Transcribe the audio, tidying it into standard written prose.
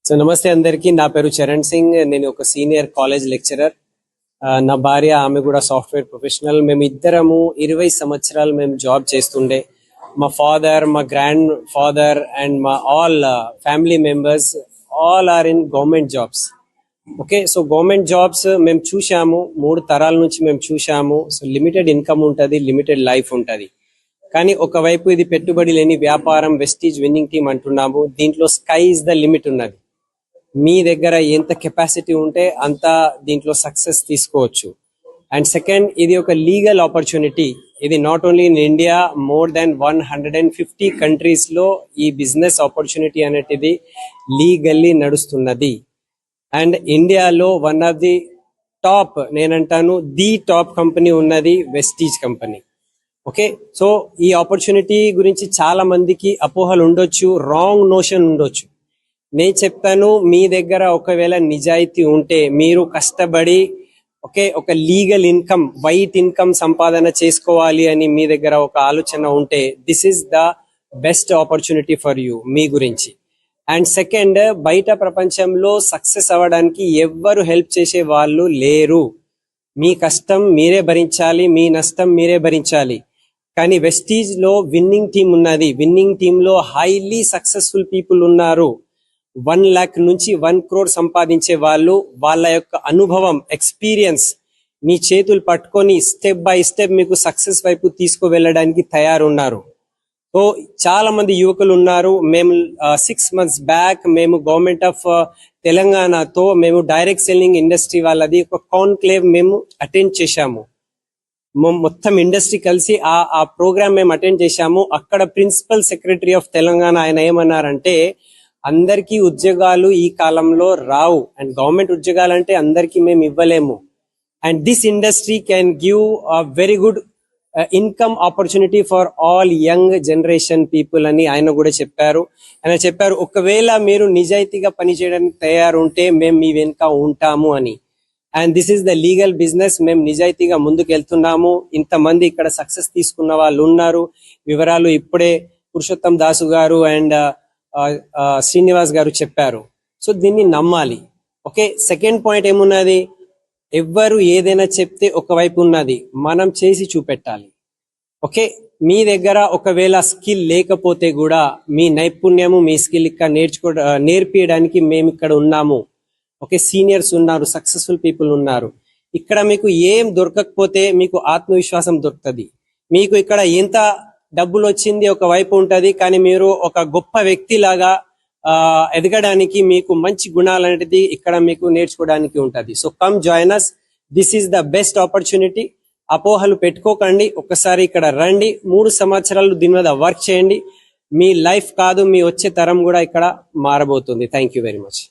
So నమస్తే అందరికి. నా పేరు చరణ్ సింగ్. నేను ఒక సీనియర్ కాలేజ్ లెక్చరర్. నా భార్య, ఆమె కూడా సాఫ్ట్వేర్ ప్రొఫెషనల్. మేము ఇద్దరము 20 సంవత్సరాలు మేము జాబ్ చేస్తుండే. మా ఫాదర్, మా గ్రాండ్ ఫాదర్ అండ్ మా all family members all are in government jobs. Okay, so government jobs మేము చూసాము, 3 తరాల నుంచి మేము చూసాము. సో లిమిటెడ్ ఇన్కమ్ ఉంటుంది, లిమిటెడ్ లైఫ్ ఉంటుంది. కానీ ఒకవైపు ఇది పెట్టుబడి లేని వ్యాపారం, వెస్టీజ్ విన్నింగ్ టీమ్ అంటున్నాము. దీంట్లో స్కై ఇస్ ద లిమిట్ ఉన్నది. మీ దగ్గర ఎంత కెపాసిటీ ఉంటే అంత దీంట్లో సక్సెస్ తీసుకోవచ్చు. అండ్ సెకండ్, ఇది ఒక లీగల్ ఆపర్చునిటీ. ఇది not only in India, more than 150 countries లో ఈ బిజినెస్ ఆపర్చునిటీ అనేది లీగల్లీ నడుస్తున్నది. అండ్ ఇండియాలో వన్ ఆఫ్ ది టాప్, నేనంటాను ది టాప్ కంపెనీ ఉన్నది వెస్టీజ్ కంపెనీ. ఓకే, సో ఈ ఆపర్చునిటీ గురించి చాలా మందికి అపోహలు ఉండొచ్చు, రాంగ్ నోషన్ ఉండొచ్చు. నేను చెప్తాను, మీ దగ్గర ఒకవేళ నిజాయితీ ఉంటే, మీరు కష్టపడి ఒక లీగల్ ఇన్కమ్, వైట్ ఇన్కమ్ సంపాదన చేసుకోవాలి అని మీ దగ్గర ఒక ఆలోచన ఉంటే, this is the best opportunity for you, మీ గురించి. అండ్ సెకండ్, బయట ప్రపంచంలో సక్సెస్ అవ్వడానికి ఎవ్వరు హెల్ప్ చేసే వాళ్ళు లేరు. మీ కష్టం మీరే భరించాలి, మీ నష్టం మీరే భరించాలి. కానీ వెస్టీజ్ లో విన్నింగ్ టీమ్ ఉన్నది. విన్నింగ్ టీమ్ లో హైలీ సక్సెస్ఫుల్ పీపుల్ ఉన్నారు. 1 lakh నుంచి 1 crore సంపాదించే వాళ్ళు. వాళ్ళ యొక్క అనుభవం, ఎక్స్పీరియన్స్ మీ చేతులు పట్టుకొని స్టెప్ బై స్టెప్ మీకు సక్సెస్ వైపు తీసుకువెళ్ళడానికి తయారున్నారు. సో చాలా మంది యువకులు ఉన్నారు. మేము 6 months బ్యాక్ మేము గవర్నమెంట్ ఆఫ్ తెలంగాణతో మేము డైరెక్ట్ సెల్లింగ్ ఇండస్ట్రీ వాళ్ళది ఒక కాన్క్లేవ్ మేము అటెండ్ చేశాము. మొత్తం ఇండస్ట్రీ కలిసి ఆ ప్రోగ్రామ్ మేము అటెండ్ చేశాము. అక్కడ ప్రిన్సిపల్ సెక్రటరీ ఆఫ్ తెలంగాణ ఆయన ఏమన్నారంటే, అందరికీ ఉద్యోగాలు ఈ కాలంలో రావు, అండ్ గవర్నమెంట్ ఉద్యోగాలు అంటే అందరికీ మేము ఇవ్వలేము. And this industry can give a very good income opportunity for all young generation people అని ఆయన కూడా చెప్పారు. ఆయన చెప్పారు, ఒకవేళ మీరు నిజాయితీగా పనిచేయడానికి తయారుంటే మేము మీ వెనుక ఉంటాము అని. And this is the legal business. మేము నిజాయితీగా ముందుకు వెళ్తున్నాము. ఇంతమంది ఇక్కడ సక్సెస్ తీసుకున్న వాళ్ళు ఉన్నారు. వివరాలు ఇప్పుడే పురుషోత్తం దాసు గారు అండ్ శ్రీనివాస్ గారు చెప్పారు. సో దీన్ని నమ్మాలి. ఓకే, సెకండ్ పాయింట్ ఏమున్నది, ఎవ్వరు ఏదైనా చెప్తే ఒకవైపు ఉన్నది, మనం చేసి చూపెట్టాలి. ఓకే, మీ దగ్గర ఒకవేళ స్కిల్ లేకపోతే కూడా మీ నైపుణ్యము, మీ స్కిల్ ఇక్కడ నేర్పించడానికి మేము ఇక్కడ ఉన్నాము. ఓకే, సీనియర్స్ ఉన్నారు, సక్సెస్ఫుల్ పీపుల్ ఉన్నారు. ఇక్కడ మీకు ఏం దొరకకపోతే మీకు ఆత్మవిశ్వాసం దొరుకుతుంది. మీకు ఇక్కడ ఎంత డబ్బులు వచ్చింది ఒకవైపు ఉంటది, కానీ మీరు ఒక గొప్ప వ్యక్తి లాగా ఎదగడానికి మీకు మంచి గుణాలు అనేది ఇక్కడ మీకు నేర్చుకోవడానికి ఉంటది. So come join us, this is the best opportunity. అపోహలు పెట్టుకోకండి, ఒకసారి ఇక్కడ రండి. 3 సంవత్సరాలు దీని మీద వర్క్ చేయండి. మీ లైఫ్ కాదు, మీ వచ్చే తరం కూడా ఇక్కడ మారబోతుంది. Thank you very much.